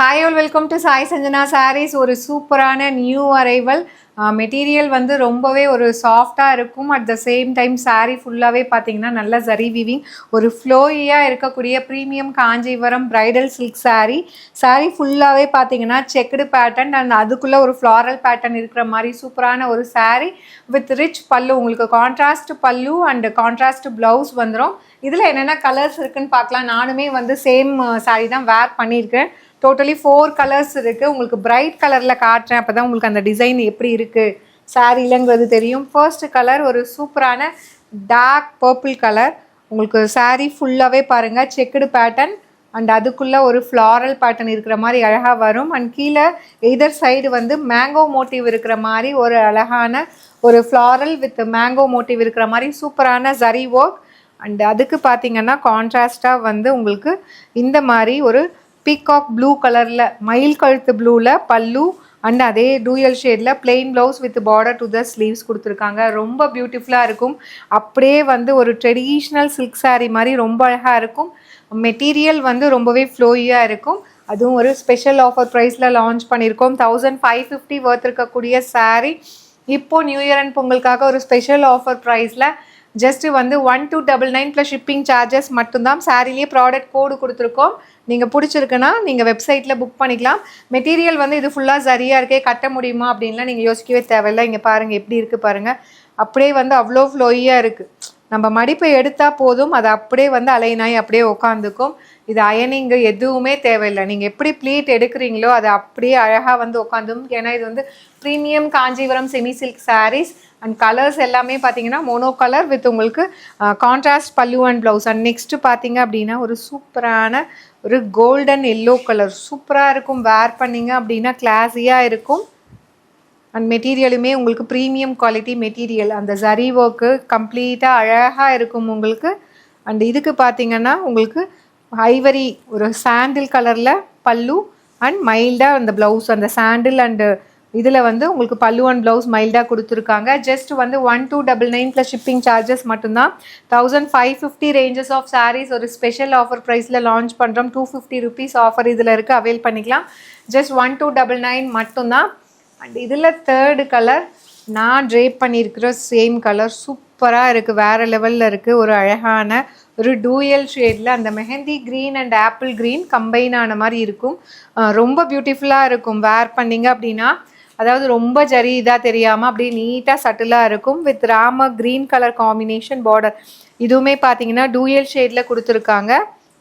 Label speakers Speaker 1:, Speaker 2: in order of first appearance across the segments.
Speaker 1: Hi all, welcome to Sai Sanjana Sarees. ஒரு சூப்பரான new arrival material வந்து ரொம்பவே ஒரு சாஃப்டாக இருக்கும். At the same time sari ஃபுல்லாகவே பார்த்தீங்கன்னா நல்ல ஜரி வீவிங் ஒரு ஃப்ளோயியாக இருக்கக்கூடிய premium Kanchipuram bridal silk sari ஃபுல்லாகவே பார்த்தீங்கன்னா செக்குடு பேட்டர்ன் அண்ட் அதுக்குள்ளே ஒரு ஃப்ளாரல் பேட்டர்ன் இருக்கிற மாதிரி சூப்பரான ஒரு சாரீ வித் ரிச் பல்லு. உங்களுக்கு contrast pallu and contrast blouse வந்துடும். இதில் என்னென்ன கலர்ஸ் இருக்குதுன்னு பார்க்கலாம். நானுமே வந்து சேம் சாரீ தான் வேர் பண்ணியிருக்கேன். டோட்டலி 4 கலர்ஸ் இருக்குது. உங்களுக்கு பிரைட் கலரில் காட்டுறேன், அப்போ தான் உங்களுக்கு அந்த டிசைன் எப்படி இருக்குது சாரீலங்கிறது தெரியும். ஃபர்ஸ்ட் கலர் ஒரு சூப்பரான டார்க் பர்பிள் கலர். உங்களுக்கு சாரீ ஃபுல்லாகவே பாருங்கள் செக்குடு பேட்டர்ன் அண்ட் அதுக்குள்ளே ஒரு ஃப்ளாரல் பேட்டர்ன் இருக்கிற மாதிரி அழகாக வரும். அண்ட் கீழே எதர் சைடு வந்து மேங்கோ மோட்டிவ் இருக்கிற மாதிரி ஒரு அழகான ஒரு ஃப்ளாரல் வித் மேங்கோ மோட்டிவ் இருக்கிற மாதிரி சூப்பரான ஜரி ஒர்க். அண்ட் அதுக்கு பார்த்திங்கன்னா கான்ட்ராஸ்டாக வந்து உங்களுக்கு இந்த மாதிரி ஒரு பீகாக் ப்ளூ கலரில் மயில் கழுத்து ப்ளூவில் பல்லு அண்ட் அதே டூயல் ஷேடில் plain blouse with border to the sleeves கொடுத்துருக்காங்க. ரொம்ப பியூட்டிஃபுல்லாக இருக்கும். அப்படியே வந்து ஒரு ட்ரெடிஷ்னல் சில்க் சாரீ மாதிரி ரொம்ப அழகாக இருக்கும். மெட்டீரியல் வந்து ரொம்பவே ஃப்ளோயியாக இருக்கும். அதுவும் ஒரு ஸ்பெஷல் ஆஃபர் ப்ரைஸில் லான்ச் பண்ணியிருக்கோம். 1550 வர்த் இருக்கக்கூடிய சாரீ இப்போது நியூ இயர் அண்ட் பொங்கலுக்காக ஒரு ஸ்பெஷல் ஆஃபர் ப்ரைஸில் ஜஸ்ட்டு வந்து 1299 ப்ளஸ் ஷிப்பிங் சார்ஜஸ் மட்டும்தான். சாரிலேயே ப்ராடக்ட் கோடு கொடுத்துருக்கோம். நீங்கள் பிடிச்சிருக்குன்னா நீங்கள் வெப்சைட்டில் புக் பண்ணிக்கலாம். மெட்டீரியல் வந்து இது ஃபுல்லாக சரியாக இருக்கே, கட்ட முடியுமா அப்படின்லாம் நீங்கள் யோசிக்கவே தேவையில்லை. இங்கே பாருங்கள் எப்படி இருக்குது பாருங்கள். அப்படியே வந்து அவ்வளோ ஃப்ளோயியாக இருக்குது. நம்ம மடிப்பை எடுத்தால் போதும், அது அப்படியே வந்து அலைனாய் அப்படியே உட்காந்துக்கும். இது அயனிங்கு எதுவுமே தேவையில்லை. நீங்கள் எப்படி ப்ளீட் எடுக்கிறீங்களோ அது அப்படியே அழகாக வந்து உட்காந்தும். ஏன்னா இது வந்து premium Kanchipuram semi silk sarees and colours எல்லாமே பார்த்தீங்கன்னா மோனோ கலர் வித் உங்களுக்கு contrast pallu and blouse. And next பார்த்தீங்க அப்படின்னா ஒரு சூப்பரான ஒரு கோல்டன் எல்லோ கலர் சூப்பராக இருக்கும். வேர் பண்ணிங்க அப்படின்னா கிளாஸியாக இருக்கும். அண்ட் மெட்டீரியலுமே உங்களுக்கு ப்ரீமியம் குவாலிட்டி மெட்டீரியல். அந்த ஜரி ஒர்க்கு கம்ப்ளீட்டாக அழகாக இருக்கும் உங்களுக்கு. அண்ட் இதுக்கு பார்த்தீங்கன்னா உங்களுக்கு ஐவரி ஒரு சாண்டில் கலரில் பல்லு அண்ட் மைல்டாக அந்த ப்ளவுஸ். அந்த சாண்டில் அண்டு இதில் வந்து உங்களுக்கு பல்லு அண்ட் ப்ளவுஸ் மைல்டாக கொடுத்துருக்காங்க. ஜஸ்ட் வந்து 1299 ப்ளஸ் ஷிப்பிங் சார்ஜஸ் மட்டும்தான். 1550 ரேஞ்சஸ் ஆஃப் சாரீஸ் ஒரு ஸ்பெஷல் ஆஃபர் ப்ரைஸில் லான்ச் பண்ணுறோம். 250 ருபீஸ் ஆஃபர் இதில் இருக்குது, அவைல் பண்ணிக்கலாம். ஜஸ்ட் 1299 மட்டும்தான். அண்ட் இதில் தேர்டு கலர் நான் ட்ரேப் பண்ணியிருக்கிற சேம் கலர் சூப்பராக இருக்குது, வேறு லெவலில் இருக்குது. ஒரு அழகான ஒரு டூயல் ஷேடில் அந்த mehndi green and apple green combine ஆன மாதிரி இருக்கும். ரொம்ப பியூட்டிஃபுல்லாக இருக்கும் வேர் பண்ணிங்க அப்படின்னா. அதாவது ரொம்ப ஜரி இதாக தெரியாமல் அப்படியே நீட்டாக சட்டிலாக இருக்கும். With rama green colour combination border. இதுவுமே பார்த்தீங்கன்னா டூயல் ஷேடில் கொடுத்துருக்காங்க.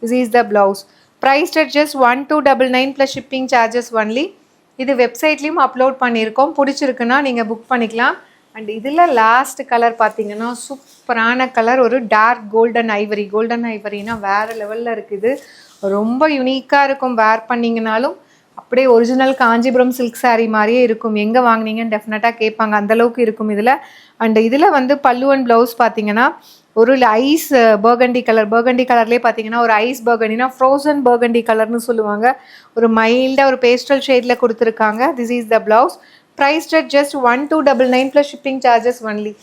Speaker 1: This is the blouse. Price at just 1299 plus shipping charges only. இது வெப்சைட்லேயும் அப்லோட் பண்ணியிருக்கோம். பிடிச்சிருக்குன்னா நீங்கள் புக் பண்ணிக்கலாம். அண்ட் இதில் லாஸ்ட் கலர் பார்த்தீங்கன்னா சூப்பரான கலர் ஒரு டார்க் கோல்டன் ஐவரி. கோல்டன் ஐவரினா வேறு லெவலில் இருக்குது. ரொம்ப யூனிக்காக இருக்கும். வேர் பண்ணிங்கனாலும் அப்படியே ஒரிஜினல் காஞ்சிபுரம் சில்க் சாரீ மாதிரியே இருக்கும். எங்கே வாங்கினீங்கன்னு டெஃபினட்டாக கேட்பாங்க, அந்தளவுக்கு இருக்கும் இதில். அண்ட் இதில் வந்து பல்லு அண்ட் ப்ளவுஸ் பார்த்தீங்கன்னா ஒரு ஐஸ் பர்கண்டி கலர்லேயே பார்த்தீங்கன்னா ஒரு ஐஸ் பர்கண்டினா ஃப்ரோசன் பர்கண்டி கலர்னு சொல்லுவாங்க. ஒரு மைல்டாக ஒரு பேஸ்டல் ஷேடில் கொடுத்துருக்காங்க. This is the blouse. Price at just 1299 plus shipping charges only.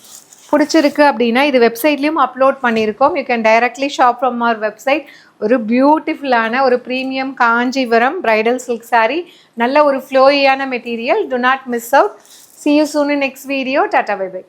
Speaker 1: பிடிச்சிருக்கு அப்படின்னா இது வெப்சைட்லேயும் அப்லோட் பண்ணியிருக்கோம். You can directly shop from our website. ஒரு பியூட்டிஃபுல்லான ஒரு premium Kanchipuram bridal silk sari. நல்ல ஒரு ஃப்ளோயியான material. Do not miss out. See you soon in next video. Tata bye bye.